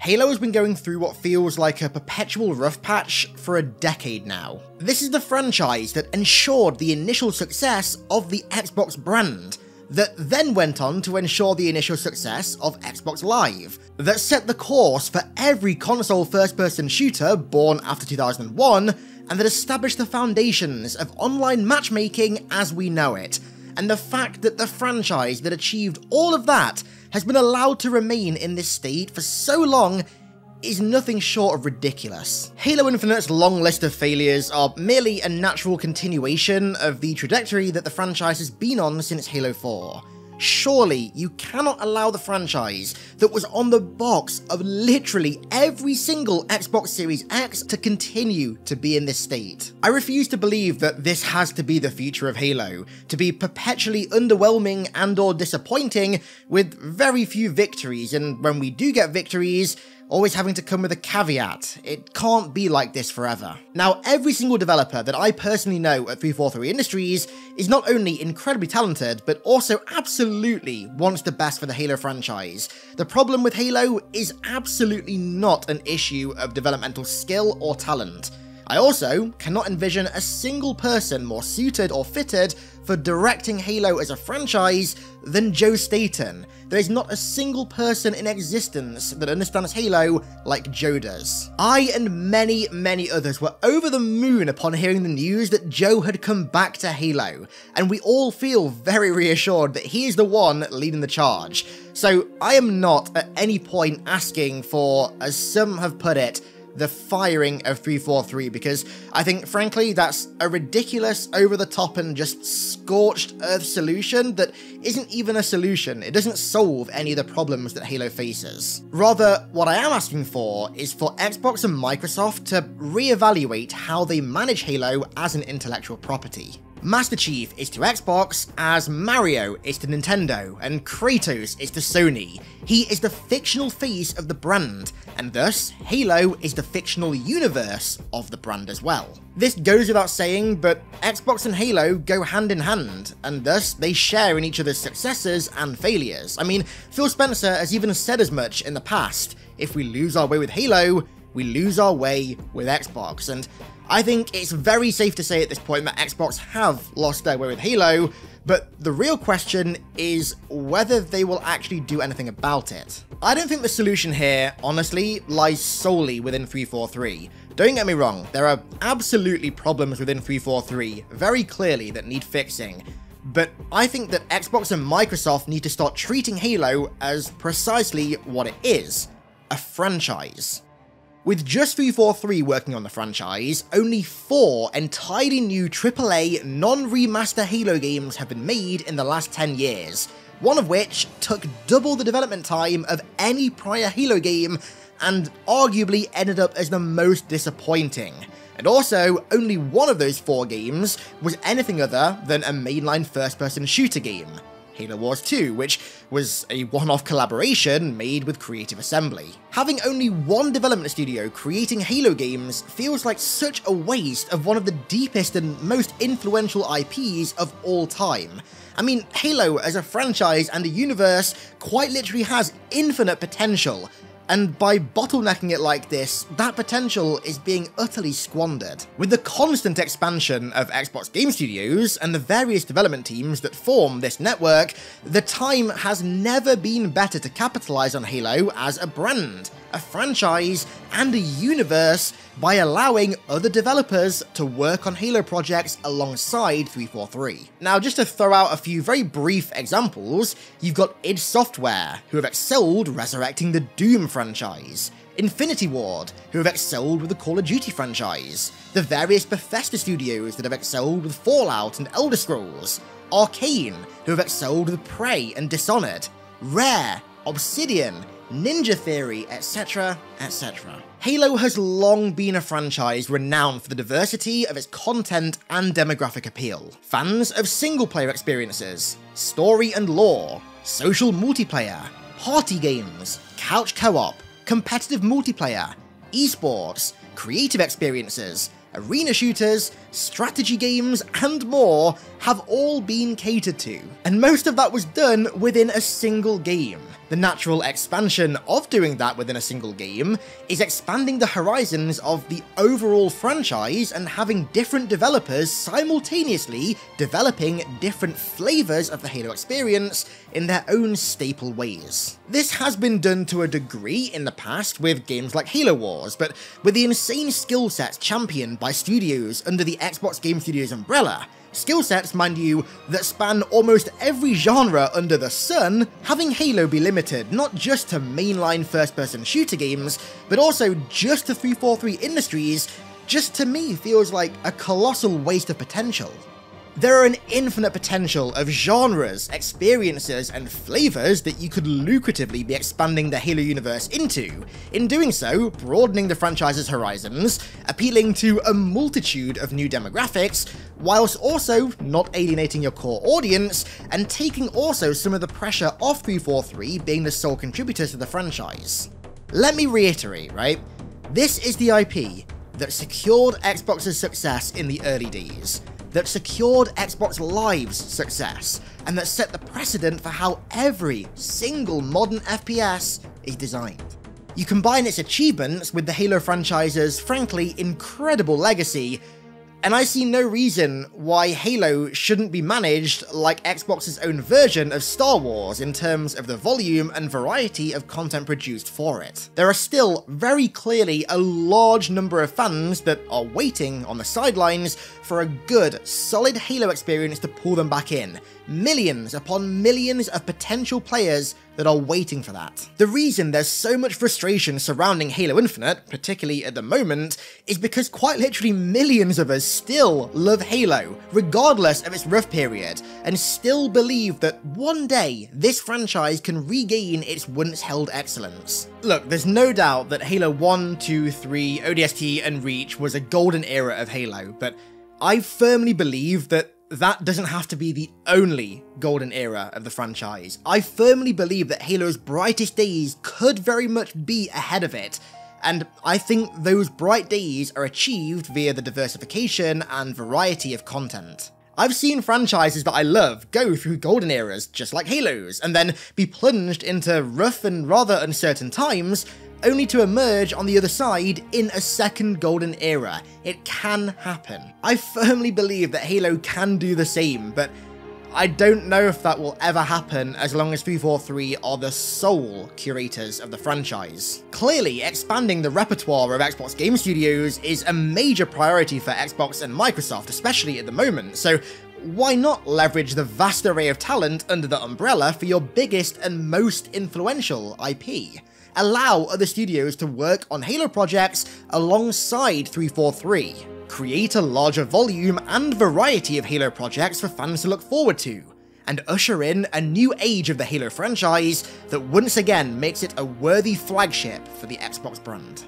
Halo has been going through what feels like a perpetual rough patch for a decade now. This is the franchise that ensured the initial success of the Xbox brand, that then went on to ensure the initial success of Xbox Live, that set the course for every console first-person shooter born after 2001, and that established the foundations of online matchmaking as we know it. And the fact that the franchise that achieved all of that has been allowed to remain in this state for so long is nothing short of ridiculous. Halo Infinite's long list of failures are merely a natural continuation of the trajectory that the franchise has been on since Halo 4. Surely you cannot allow the franchise that was on the box of literally every single Xbox Series X to continue to be in this state. I refuse to believe that this has to be the future of Halo, to be perpetually underwhelming and or disappointing with very few victories, and when we do get victories, always having to come with a caveat. It can't be like this forever. Now, every single developer that I personally know at 343 Industries is not only incredibly talented, but also absolutely wants the best for the Halo franchise. The problem with Halo is absolutely not an issue of developmental skill or talent. I also cannot envision a single person more suited or fitted for directing Halo as a franchise than Joe Staten. There is not a single person in existence that understands Halo like Joe does. I and many others were over the moon upon hearing the news that Joe had come back to Halo, and we all feel very reassured that he is the one leading the charge. So I am not at any point asking for, as some have put it, the firing of 343, because I think, frankly, that's a ridiculous, over-the-top and just scorched earth solution that isn't even a solution. It doesn't solve any of the problems that Halo faces. Rather, what I am asking for is for Xbox and Microsoft to reevaluate how they manage Halo as an intellectual property. Master Chief is to Xbox as Mario is to Nintendo, and Kratos is to Sony. He is the fictional face of the brand, and thus Halo is the fictional universe of the brand as well. This goes without saying, but Xbox and Halo go hand in hand, and thus they share in each other's successes and failures. I mean, Phil Spencer has even said as much in the past. If we lose our way with Halo, we lose our way with Xbox, and I think it's very safe to say at this point that Xbox have lost their way with Halo, but the real question is whether they will actually do anything about it. I don't think the solution here, honestly, lies solely within 343. Don't get me wrong, there are absolutely problems within 343, very clearly, that need fixing, but I think that Xbox and Microsoft need to start treating Halo as precisely what it is, a franchise. With just 343 working on the franchise, only 4 entirely new AAA non-remaster Halo games have been made in the last 10 years, one of which took double the development time of any prior Halo game and arguably ended up as the most disappointing. And also, only one of those 4 games was anything other than a mainline first-person shooter game, Halo Wars 2, which was a one-off collaboration made with Creative Assembly. Having only one development studio creating Halo games feels like such a waste of one of the deepest and most influential IPs of all time. I mean, Halo as a franchise and a universe quite literally has infinite potential, and by bottlenecking it like this, that potential is being utterly squandered. With the constant expansion of Xbox Game Studios and the various development teams that form this network, the time has never been better to capitalize on Halo as a brand, a franchise, and a universe by allowing other developers to work on Halo projects alongside 343. Now, just to throw out a few very brief examples, you've got id Software, who have excelled resurrecting the Doom franchise, Infinity Ward, who have excelled with the Call of Duty franchise, the various Bethesda studios that have excelled with Fallout and Elder Scrolls, Arcane, who have excelled with Prey and Dishonored, Rare, Obsidian, Ninja Theory, etc, etc. Halo has long been a franchise renowned for the diversity of its content and demographic appeal. Fans of single-player experiences, story and lore, social multiplayer, party games, couch co-op, competitive multiplayer, esports, creative experiences, arena shooters, strategy games, and more have all been catered to. And most of that was done within a single game. The natural expansion of doing that within a single game is expanding the horizons of the overall franchise and having different developers simultaneously developing different flavors of the Halo experience in their own staple ways. This has been done to a degree in the past with games like Halo Wars, but with the insane skill sets championed by studios under the Xbox Game Studios umbrella, skill sets, mind you, that span almost every genre under the sun, having Halo be limited not just to mainline first-person shooter games, but also just to 343 Industries, just to me feels like a colossal waste of potential. There are an infinite potential of genres, experiences, and flavors that you could lucratively be expanding the Halo universe into, in doing so, broadening the franchise's horizons, appealing to a multitude of new demographics, whilst also not alienating your core audience, and taking also some of the pressure off 343 being the sole contributors to the franchise. Let me reiterate, right? This is the IP that secured Xbox's success in the early days, that secured Xbox Live's success, and that set the precedent for how every single modern FPS is designed. You combine its achievements with the Halo franchise's frankly incredible legacy, and I see no reason why Halo shouldn't be managed like Xbox's own version of Star Wars in terms of the volume and variety of content produced for it. There are still very clearly a large number of fans that are waiting on the sidelines for a good, solid Halo experience to pull them back in. Millions upon millions of potential players that are waiting for that. The reason there's so much frustration surrounding Halo Infinite, particularly at the moment, is because quite literally millions of us still love Halo, regardless of its rough period, and still believe that one day this franchise can regain its once held excellence. Look, there's no doubt that Halo 1, 2, 3, ODST, and Reach was a golden era of Halo, but I firmly believe that that doesn't have to be the only golden era of the franchise. I firmly believe that Halo's brightest days could very much be ahead of it, and I think those bright days are achieved via the diversification and variety of content. I've seen franchises that I love go through golden eras just like Halo's, and then be plunged into rough and rather uncertain times, only to emerge on the other side in a second golden era. It can happen. I firmly believe that Halo can do the same, but I don't know if that will ever happen as long as 343 are the sole curators of the franchise. Clearly, expanding the repertoire of Xbox Game Studios is a major priority for Xbox and Microsoft, especially at the moment, so why not leverage the vast array of talent under the umbrella for your biggest and most influential IP? Allow other studios to work on Halo projects alongside 343. Create a larger volume and variety of Halo projects for fans to look forward to, and usher in a new age of the Halo franchise that once again makes it a worthy flagship for the Xbox brand.